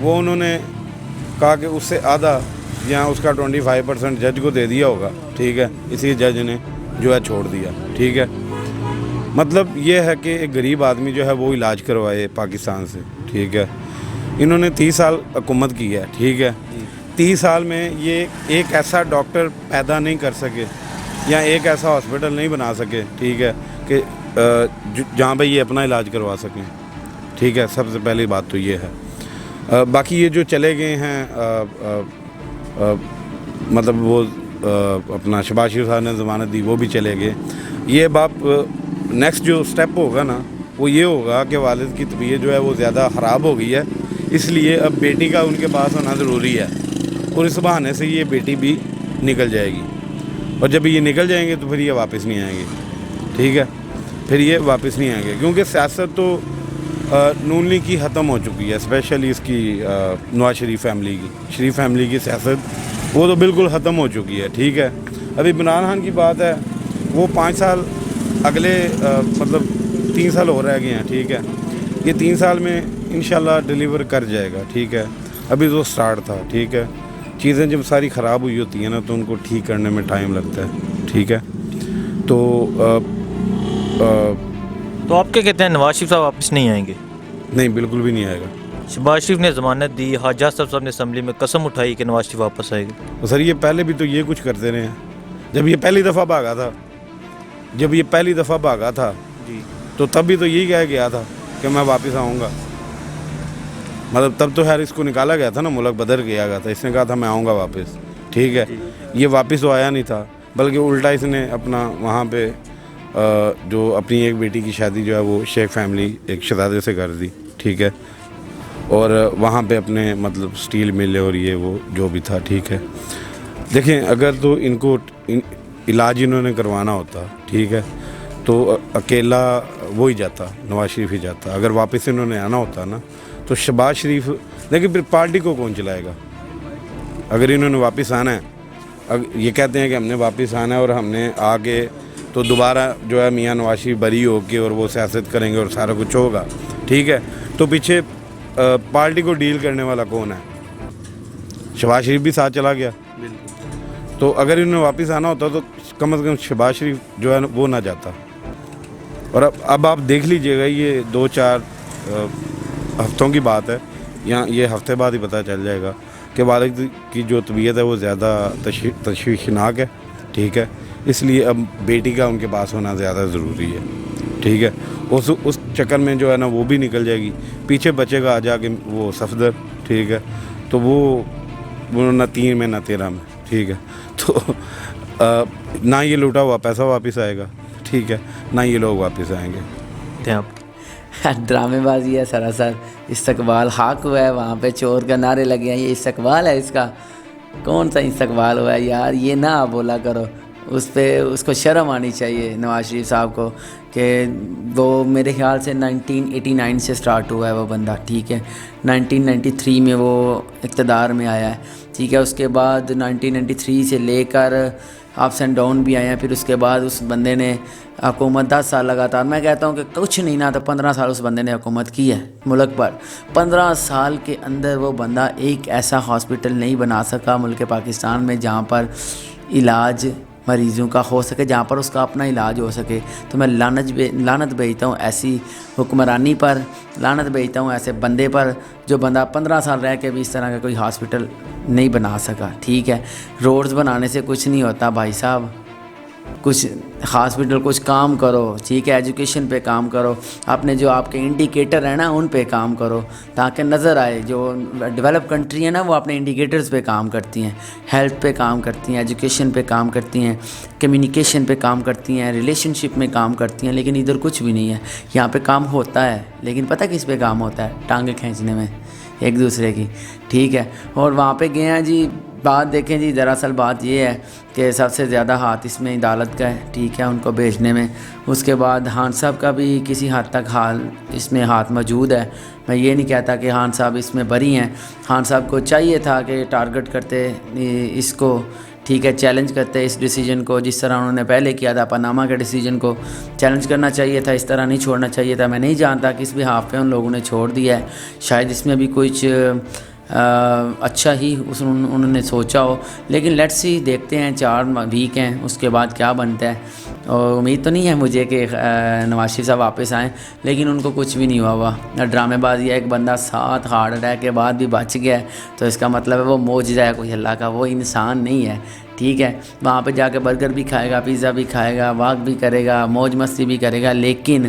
وہ انہوں نے کہا کہ اس سے آدھا یا اس کا 25% جج کو دے دیا ہوگا, ٹھیک ہے, اسی جج نے جو ہے چھوڑ دیا, ٹھیک ہے. مطلب یہ ہے کہ ایک غریب آدمی جو ہے وہ علاج کروائے پاکستان سے, ٹھیک ہے. انہوں نے 30 سال حکومت کی ہے, ٹھیک ہے. 30 سال میں یہ ایک ایسا ڈاکٹر پیدا نہیں کر سکے یا ایک ایسا ہاسپٹل نہیں بنا سکے, ٹھیک ہے, کہ جہاں پہ یہ اپنا علاج کروا سکیں, ٹھیک ہے. سب سے پہلی بات تو یہ ہے. باقی یہ جو چلے گئے ہیں مطلب وہ اپنا شہباز شریف صاحب نے ضمانت دی, وہ بھی چلے گئے. یہ باپ نیکسٹ جو سٹیپ ہوگا نا وہ یہ ہوگا کہ والد کی طبیعت جو ہے وہ زیادہ خراب ہو گئی ہے, اس لیے اب بیٹی کا ان کے پاس ہونا ضروری ہے, اور اس بہانے سے یہ بیٹی بھی نکل جائے گی, اور جب یہ نکل جائیں گے تو پھر یہ واپس نہیں آئیں گے, ٹھیک ہے. پھر یہ واپس نہیں آئیں گے کیونکہ سیاست تو نون لیگ کی ختم ہو چکی ہے, اسپیشلی اس کی نواز شریف فیملی کی سیاست وہ تو بالکل ختم ہو چکی ہے, ٹھیک ہے. ابھی عمران خان کی بات ہے, وہ 5 سال اگلے مطلب 3 سال ہو رہ گئے ہیں, ٹھیک ہے. یہ 3 سال میں انشاءاللہ ڈیلیور کر جائے گا, ٹھیک ہے. ابھی تو سٹارٹ تھا, ٹھیک ہے. چیزیں جب ساری خراب ہوئی ہوتی ہیں نا تو ان کو ٹھیک کرنے میں ٹائم لگتا ہے, ٹھیک ہے. تو آپ کیا کہتے ہیں, نواز شریف صاحب واپس نہیں آئیں گے؟ نہیں, بالکل بھی نہیں آئے گا. شہباز شریف نے ضمانت دی, حجاج صاحب نے اسمبلی میں قسم اٹھائی کہ نواز شریف واپس آئے گا. سر یہ پہلے بھی تو یہ کچھ کرتے رہے ہیں. جب یہ پہلی دفعہ بھاگا تھا جی, تو تب بھی تو یہی کہہ گیا تھا کہ میں واپس آؤں گا. مطلب تب تو خیر اس کو نکالا گیا تھا نا, ملک بدر کیا گیا تھا, اس نے کہا تھا میں آؤں گا واپس, ٹھیک ہے. یہ واپس تو آیا نہیں تھا, بلکہ الٹا اس نے اپنا وہاں پہ جو اپنی ایک بیٹی کی شادی جو ہے وہ شیخ فیملی ایک شہزادے سے کر دی, ٹھیک ہے. اور وہاں پہ اپنے مطلب سٹیل مل اور یہ وہ جو بھی تھا, ٹھیک ہے. دیکھیں اگر تو ان کو علاج انہوں نے کروانا ہوتا, ٹھیک ہے, تو اکیلا وہی جاتا, نواز شریف ہی جاتا. اگر واپس انہوں نے آنا ہوتا نا تو شہباز شریف, لیکن پھر پارٹی کو کون چلائے گا اگر انہوں نے واپس آنا ہے. یہ کہتے ہیں کہ ہم نے واپس آنا ہے اور ہم نے آ کے تو دوبارہ جو ہے میاں نواز شریف بری ہو کے اور وہ سیاست کریں گے اور سارا کچھ ہوگا, ٹھیک ہے. تو پیچھے پارٹی کو ڈیل کرنے والا کون ہے؟ شہباز شریف بھی ساتھ چلا گیا. تو اگر انہوں نے واپس آنا ہوتا تو کم از کم شہباز شریف جو ہے وہ نہ جاتا. اور اب آپ دیکھ لیجئے گا, یہ 2-4 ہفتوں کی بات ہے, یا یہ ہفتے بعد ہی پتہ چل جائے گا کہ والد کی جو طبیعت ہے وہ زیادہ تشویشناک ہے, ٹھیک ہے. اس لیے اب بیٹی کا ان کے پاس ہونا زیادہ ضروری ہے, ٹھیک ہے. اس چکر میں جو ہے نا وہ بھی نکل جائے گی, پیچھے بچے گا آ جا کے وہ صفدر, ٹھیک ہے. تو وہ نہ 3 میں نہ 13 میں, ٹھیک ہے. تو نہ یہ لوٹا ہوا پیسہ واپس آئے گا, ٹھیک ہے, نہ یہ لوگ واپس آئیں گے. ڈرامے بازی ہے سراسر. استقبال حق ہوا ہے, وہاں پہ چور کا نعرے لگے ہیں, یہ استقبال ہے. اس کا کون سا استقبال ہوا ہے یار, یہ نہ بولا کرو. اس کو شرم آنی چاہیے نواز شریف صاحب کو, کہ وہ میرے خیال سے 1989 سے سٹارٹ ہوا ہے وہ بندہ, ٹھیک ہے. 1993 میں وہ اقتدار میں آیا ہے, ٹھیک ہے. اس کے بعد 1993 سے لے کر اپس اینڈ ڈاؤن بھی آئے ہیں. پھر اس کے بعد اس بندے نے حکومت 10 سال لگاتار, میں کہتا ہوں کہ کچھ نہیں نہ تو 15 سال اس بندے نے حکومت کی ہے ملک پر. 15 سال کے اندر وہ بندہ ایک ایسا ہاسپٹل نہیں بنا سکا ملک پاکستان میں جہاں پر علاج مریضوں کا ہو سکے, جہاں پر اس کا اپنا علاج ہو سکے. تو میں لعنت بھیجتا ہوں ایسی حکمرانی پر, لعنت بھیجتا ہوں ایسے بندے پر جو بندہ 15 سال رہ کے بھی اس طرح کا کوئی ہاسپٹل نہیں بنا سکا, ٹھیک ہے. روڈز بنانے سے کچھ نہیں ہوتا بھائی صاحب, کچھ ہاسپٹل کچھ کام کرو, ٹھیک ہے. ایجوکیشن پہ کام کرو, اپنے جو آپ کے انڈیکیٹر ہیں نا ان پہ کام کرو تاکہ نظر آئے. جو ڈیولپ کنٹری ہیں نا وہ اپنے انڈیکیٹرز پہ کام کرتی ہیں, ہیلتھ پہ کام کرتی ہیں, ایجوکیشن پہ کام کرتی ہیں, کمیونیکیشن پہ کام کرتی ہیں, ریلیشن شپ میں کام کرتی ہیں. لیکن ادھر کچھ بھی نہیں ہے. یہاں پہ کام ہوتا ہے لیکن پتہ کس پہ کام ہوتا ہے؟ ٹانگیں کھینچنے میں ایک دوسرے کی, ٹھیک ہے. اور وہاں پہ گئے ہیں جی, بات دیکھیں جی, دراصل بات یہ ہے کہ سب سے زیادہ ہاتھ اس میں عدالت کا ہے, ٹھیک ہے, ان کو بھیجنے میں. اس کے بعد خان صاحب کا بھی کسی حد تک حال اس میں ہاتھ موجود ہے. میں یہ نہیں کہتا کہ خان صاحب اس میں بری ہیں. خان صاحب کو چاہیے تھا کہ ٹارگٹ کرتے اس کو, ٹھیک ہے، چیلنج کرتے ہیں اس ڈیسیجن کو، جس طرح انہوں نے پہلے کیا تھا پاناما کے ڈیسیجن کو چیلنج کرنا چاہیے تھا، اس طرح نہیں چھوڑنا چاہیے تھا۔ میں نہیں جانتا کس بھی ہاف پہ ان لوگوں نے چھوڑ دیا ہے، شاید اس میں بھی کچھ اچھا ہی انہوں نے سوچا ہو، لیکن لیٹس سی، دیکھتے ہیں، 4 ویک ہیں، اس کے بعد کیا بنتا ہے۔ اور امید تو نہیں ہے مجھے کہ نواز شریف صاحب واپس آئیں، لیکن ان کو کچھ بھی نہیں ہوا ڈرامے بازی ہے، ایک بندہ 7 ہارٹ اٹیک کے بعد بھی بچ گیا ہے، تو اس کا مطلب ہے وہ معجزہ ہے کوئی اللہ کا، وہ انسان نہیں ہے، ٹھیک ہے۔ وہاں پہ جا کے برگر بھی کھائے گا، پیزا بھی کھائے گا، واک بھی کرے گا، موج مستی بھی کرے گا، لیکن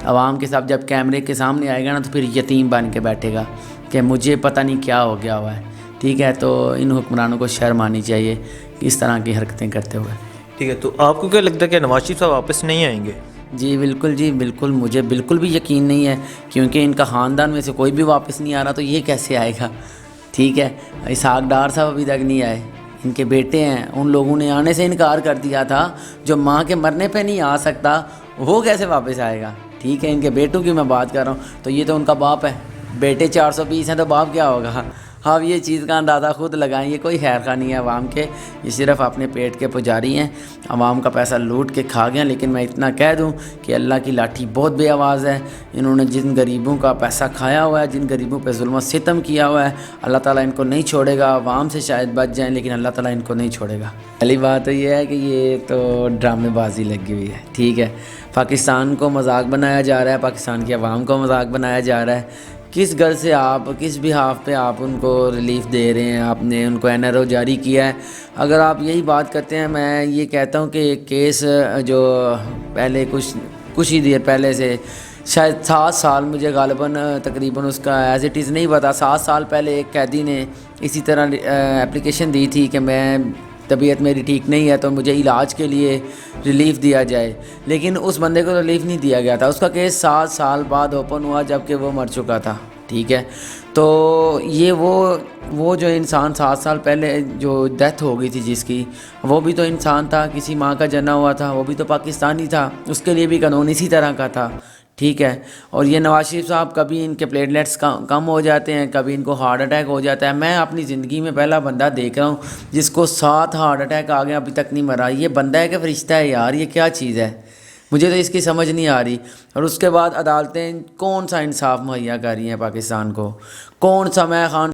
عوام کے ساتھ جب کیمرے کے سامنے آئے گا نا تو پھر یتیم بن کے بیٹھے گا کہ مجھے پتہ نہیں کیا ہو گیا ہوا ہے، ٹھیک ہے۔ تو ان حکمرانوں کو شرم آنی چاہیے اس طرح کی حرکتیں کرتے ہوئے۔ ٹھیک ہے، تو آپ کو کیا لگتا ہے کہ نواز شریف صاحب واپس نہیں آئیں گے؟ جی بالکل، مجھے بالکل بھی یقین نہیں ہے، کیونکہ ان کا خاندان میں سے کوئی بھی واپس نہیں آ رہا، تو یہ کیسے آئے گا، ٹھیک ہے۔ اسحاق ڈار صاحب ابھی تک نہیں آئے، ان کے بیٹے ہیں، ان لوگوں نے آنے سے انکار کر دیا تھا، جو ماں کے مرنے پہ نہیں آ سکتا وہ کیسے واپس آئے گا، ٹھیک ہے۔ ان کے بیٹوں کی میں بات کر رہا ہوں، تو یہ تو ان کا باپ ہے، بیٹے 420 ہیں تو باپ کیا ہوگا۔ آپ یہ چیز کا اندازہ خود لگائیں، یہ کوئی خیر خواہ نہیں ہے عوام کے، یہ صرف اپنے پیٹ کے پجاری ہیں، عوام کا پیسہ لوٹ کے کھا گئے۔ لیکن میں اتنا کہہ دوں کہ اللہ کی لاٹھی بہت بے آواز ہے، انہوں نے جن غریبوں کا پیسہ کھایا ہوا ہے، جن غریبوں پہ ظلم و ستم کیا ہوا ہے، اللہ تعالیٰ ان کو نہیں چھوڑے گا۔ عوام سے شاید بچ جائیں لیکن اللہ تعالیٰ ان کو نہیں چھوڑے گا۔ پہلی بات تو یہ ہے کہ یہ تو ڈرامے بازی لگی ہوئی ہے، ٹھیک ہے۔ پاکستان کو مذاق بنایا جا رہا ہے، پاکستان کی عوام کو مذاق بنایا جا رہا ہے۔ کس گر سے آپ کس بھی ہاف پہ آپ ان کو ریلیف دے رہے ہیں، آپ نے ان کو NRO جاری کیا ہے۔ اگر آپ یہی بات کرتے ہیں، میں یہ کہتا ہوں کہ ایک کیس جو پہلے کچھ ہی دیر پہلے سے شاید 7 سال، مجھے غالباً تقریباً اس کا ایز اٹ از نہیں پتا، 7 سال پہلے ایک قیدی نے اسی طرح اپلیکیشن دی تھی کہ میں طبیعت میری ٹھیک نہیں ہے تو مجھے علاج کے لیے ریلیف دیا جائے، لیکن اس بندے کو ریلیف نہیں دیا گیا تھا۔ اس کا کیس 7 سال بعد اوپن ہوا جب کہ وہ مر چکا تھا، ٹھیک ہے۔ تو یہ وہ جو انسان 7 سال پہلے جو ڈیتھ ہو گئی تھی جس کی، وہ بھی تو انسان تھا، کسی ماں کا جنا ہوا تھا، وہ بھی تو پاکستانی تھا، اس کے لیے بھی قانون اسی طرح کا تھا، ٹھیک ہے۔ اور یہ نواز شریف صاحب کبھی ان کے پلیٹلیٹس کم ہو جاتے ہیں، کبھی ان کو ہارٹ اٹیک ہو جاتا ہے۔ میں اپنی زندگی میں پہلا بندہ دیکھ رہا ہوں جس کو 7 ہارٹ اٹیک آ گئے، ابھی تک نہیں مرا۔ یہ بندہ ہے کہ فرشتہ ہے یار، یہ کیا چیز ہے، مجھے تو اس کی سمجھ نہیں آ رہی۔ اور اس کے بعد عدالتیں کون سا انصاف مہیا کر رہی ہیں پاکستان کو، کون سا میں خان